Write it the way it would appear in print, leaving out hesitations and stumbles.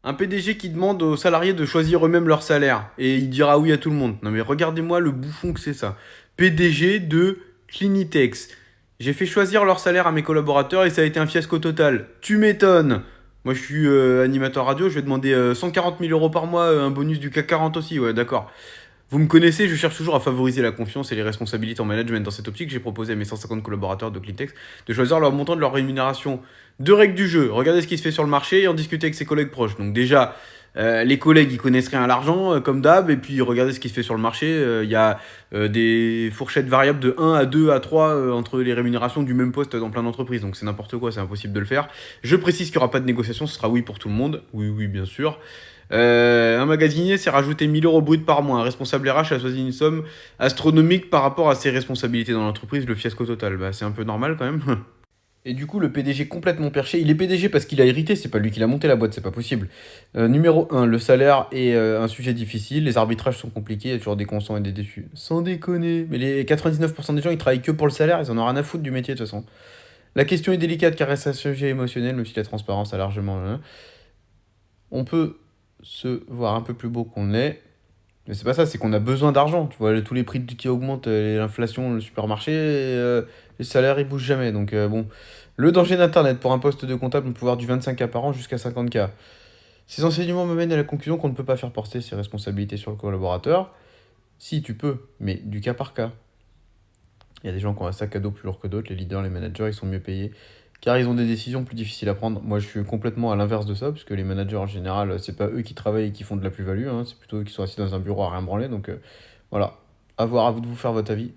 Un PDG qui demande aux salariés de choisir eux-mêmes leur salaire. Et il dira oui à tout le monde. Non mais regardez-moi le bouffon que c'est ça. PDG de Clinitex. J'ai fait choisir leur salaire à mes collaborateurs et ça a été un fiasco total. Tu m'étonnes. Moi je suis animateur radio, je vais demander 140 000 euros par mois, un bonus du CAC 40 aussi, ouais d'accord. Vous me connaissez, je cherche toujours à favoriser la confiance et les responsabilités en management. Dans cette optique, j'ai proposé à mes 150 collaborateurs de Clintex de choisir leur montant de leur rémunération. Deux règles du jeu, regardez ce qui se fait sur le marché et en discuter avec ses collègues proches. Donc déjà, les collègues, ils connaissent rien à l'argent, comme d'hab, et puis regardez ce qui se fait sur le marché. Il y a des fourchettes variables de 1 à 2 à 3 entre les rémunérations du même poste dans plein d'entreprises. Donc c'est n'importe quoi, c'est impossible de le faire. Je précise qu'il n'y aura pas de négociation, ce sera oui pour tout le monde. Oui, oui, bien sûr. Un magasinier s'est rajouté 1000 euros brut par mois. Un responsable RH a choisi une somme astronomique par rapport à ses responsabilités dans l'entreprise, le fiasco total. Bah, c'est un peu normal quand même. Et du coup, le PDG complètement perché, il est PDG parce qu'il a hérité, c'est pas lui qui l'a monté la boîte, c'est pas possible. Numéro un, le salaire est un sujet difficile, les arbitrages sont compliqués, il y a toujours des consents et des déçus. Sans déconner, mais les 99% des gens ils travaillent que pour le salaire, ils en ont rien à foutre du métier de toute façon. La question est délicate car reste un sujet émotionnel, même si la transparence a largement. On peut se voir un peu plus beau qu'on l'est. Mais c'est pas ça, c'est qu'on a besoin d'argent. Tu vois, tous les prix qui augmentent, l'inflation, le supermarché, les salaires ils bougent jamais. Donc bon, le danger d'Internet pour un poste de comptable, on peut voir du 25K par an jusqu'à 50K. Ces enseignements me mènent à la conclusion qu'on ne peut pas faire porter ses responsabilités sur le collaborateur. Si, tu peux, mais du cas par cas. Il y a des gens qui ont un sac à dos plus lourd que d'autres, les leaders, les managers, ils sont mieux payés, car ils ont des décisions plus difficiles à prendre. Moi, je suis complètement à l'inverse de ça, parce que les managers, en général, c'est pas eux qui travaillent et qui font de la plus-value, hein, c'est plutôt eux qui sont assis dans un bureau à rien branler, donc voilà. À voir, à vous de vous faire votre avis.